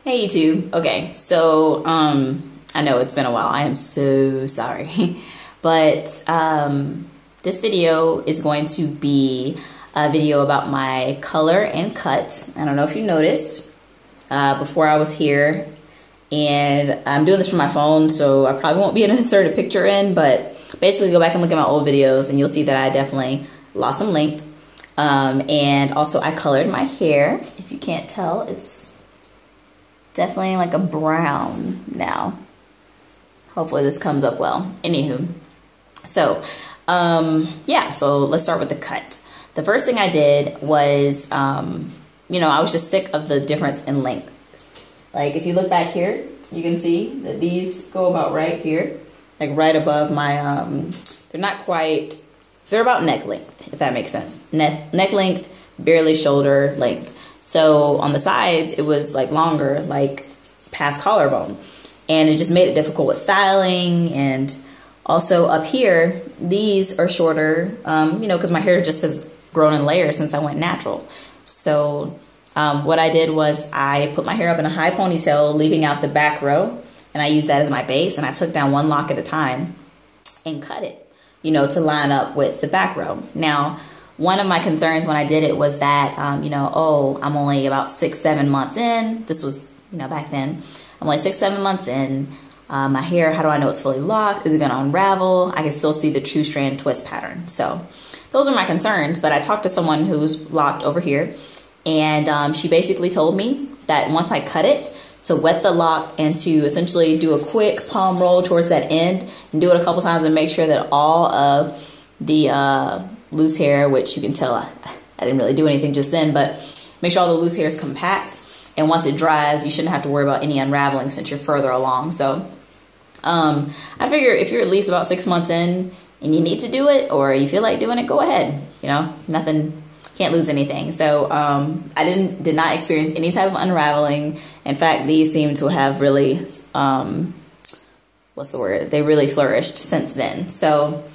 Hey YouTube. Okay, so I know it's been a while. I am so sorry. But this video is going to be a video about my color and cut. I don't know if you noticed before I was here, and I'm doing this from my phone, so I probably won't be able to insert a picture in, but basically go back and look at my old videos and you'll see that I definitely lost some length. And also I colored my hair. If you can't tell, it's definitely like a brown now. Hopefully this comes up well. Anywho, so yeah, so let's start with the cut. The first thing I did was, I was just sick of the difference in length. Like if you look back here, you can see that these go about right here, like right above my, they're not quite, they're about neck length, if that makes sense. Neck length, barely shoulder length. So on the sides, it was like longer, like past collarbone. And it just made it difficult with styling. And also up here, these are shorter, because my hair just has grown in layers since I went natural. So what I did was I put my hair up in a high ponytail, leaving out the back row. And I used that as my base. And I took down one lock at a time and cut it, to line up with the back row. Now, one of my concerns when I did it was that, I'm only about 6-7 months in. This was, back then. I'm only 6-7 months in. My hair, how do I know it's fully locked? Is it going to unravel? I can still see the true strand twist pattern. So those are my concerns. But I talked to someone who's locked over here. And she basically told me that once I cut it, to wet the lock and to essentially do a quick palm roll towards that end and do it a couple times and make sure that all of the loose hair, which you can tell I didn't really do anything just then, but make sure all the loose hair is compact. And once it dries, you shouldn't have to worry about any unraveling since you're further along. So I figure if you're at least about 6 months in and you need to do it or you feel like doing it, go ahead. Nothing, can't lose anything. So I did not experience any type of unraveling. In fact, these seem to have really, they really flourished since then. So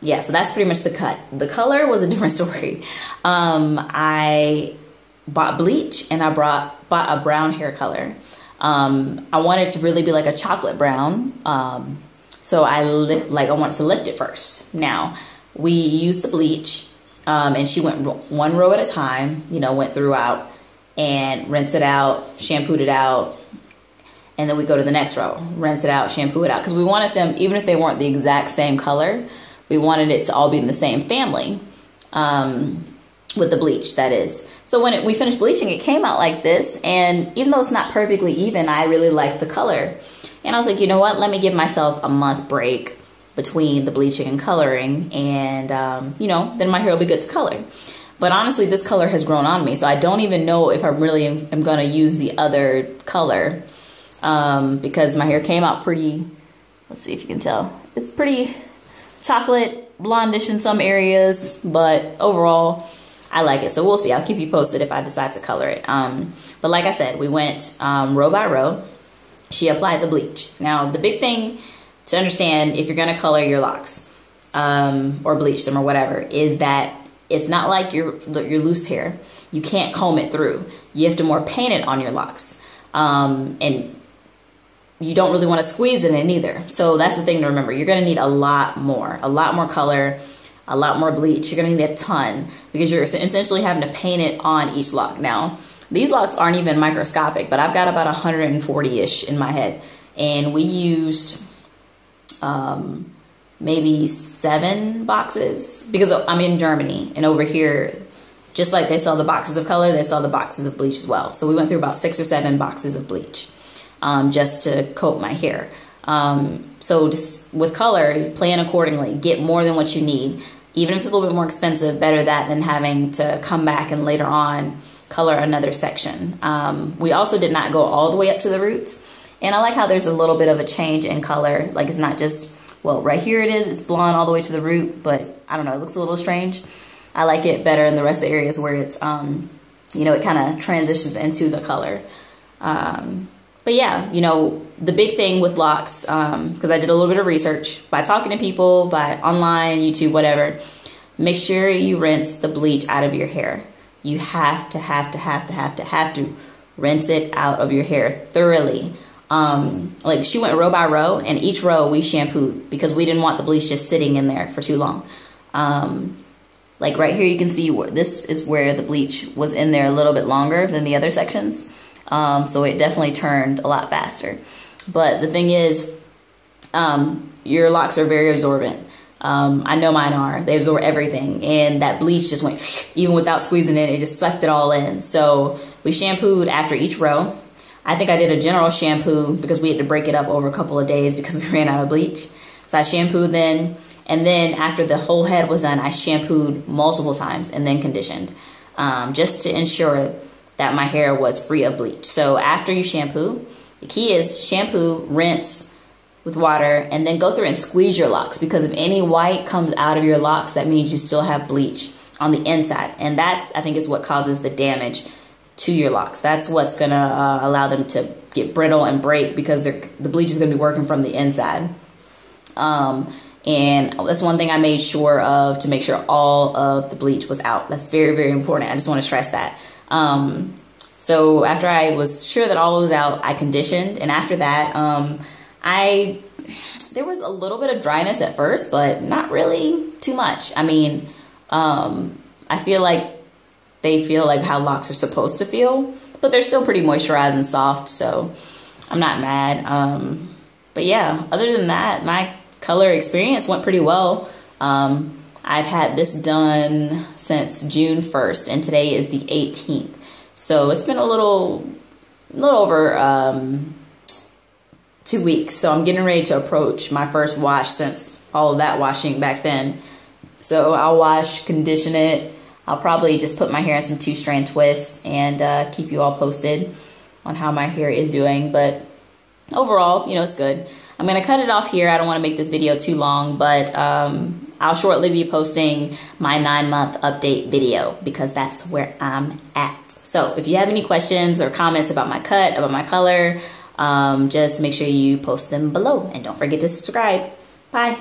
yeah, so that's pretty much the cut. The color was a different story. I bought bleach and I bought a brown hair color. I wanted to really be like a chocolate brown. So I wanted to lift it first. Now, we used the bleach and she went one row at a time, went throughout and rinse it out, shampooed it out. And then we go to the next row, rinse it out, shampoo it out. Because we wanted them, even if they weren't the exact same color, we wanted it to all be in the same family with the bleach, that is. So when we finished bleaching, it came out like this. And even though it's not perfectly even, I really liked the color. And I was like, you know what? Let me give myself a month break between the bleaching and coloring. And, then my hair will be good to color. But honestly, this color has grown on me. So I don't even know if I really am going to use the other color because my hair came out pretty, let's see if you can tell. It's pretty chocolate blondish in some areas, but overall I like it. So we'll see. I'll keep you posted if I decide to color it. But like I said, we went row by row. She applied the bleach. Now the big thing to understand if you're going to color your locks or bleach them or whatever is that it's not like your loose hair. You can't comb it through. You have to more paint it on your locks. And you don't really want to squeeze it in either. So that's the thing to remember. You're going to need a lot more color, a lot more bleach. You're going to need a ton because you're essentially having to paint it on each lock. Now, these locks aren't even microscopic, but I've got about 140-ish in my head. And we used maybe 7 boxes because I'm in Germany, and over here, just like they sell the boxes of color, they sell the boxes of bleach as well. So we went through about 6 or 7 boxes of bleach just to coat my hair. So just with color, plan accordingly. Get more than what you need. Even if it's a little bit more expensive, better that than having to come back and later on color another section. We also did not go all the way up to the roots. And I like how there's a little bit of a change in color. Like it's not just, well, right here it is. It's blonde all the way to the root, but I don't know. It looks a little strange. I like it better in the rest of the areas where it's, it kind of transitions into the color. But yeah, the big thing with locks, because I did a little bit of research by talking to people, by online, YouTube, whatever, make sure you rinse the bleach out of your hair. You have to rinse it out of your hair thoroughly. Like she went row by row, and each row we shampooed because we didn't want the bleach just sitting in there for too long. Like right here, you can see this is where the bleach was in there a little bit longer than the other sections. So it definitely turned a lot faster. But the thing is, your locks are very absorbent. I know mine are. They absorb everything. And that bleach just went, even without squeezing it, it just sucked it all in. So we shampooed after each row. I think I did a general shampoo because we had to break it up over a couple of days because we ran out of bleach. So I shampooed then. And then after the whole head was done, I shampooed multiple times and then conditioned, just to ensure that my hair was free of bleach. So after you shampoo, the key is shampoo, rinse with water, and then go through and squeeze your locks, because if any white comes out of your locks, that means you still have bleach on the inside. And that, I think, is what causes the damage to your locks. That's what's going to allow them to get brittle and break, because the bleach is going to be working from the inside. And that's one thing I made sure of, to make sure all of the bleach was out. That's very, very important. I just want to stress that. So after I was sure that all was out, I conditioned. And after that, there was a little bit of dryness at first, but not really too much. I mean, I feel like they feel like how locks are supposed to feel, but they're still pretty moisturized and soft. So I'm not mad. But yeah, other than that, my color experience went pretty well. I've had this done since June 1st, and today is the 18th. So it's been a little over 2 weeks. So I'm getting ready to approach my first wash since all of that washing back then. So I'll wash, condition it. I'll probably just put my hair in some 2-strand twists and keep you all posted on how my hair is doing. But overall, you know, it's good. I'm going to cut it off here. I don't want to make this video too long, but I'll shortly be posting my 9-month update video, because that's where I'm at. So if you have any questions or comments about my cut, about my color, just make sure you post them below, and don't forget to subscribe. Bye.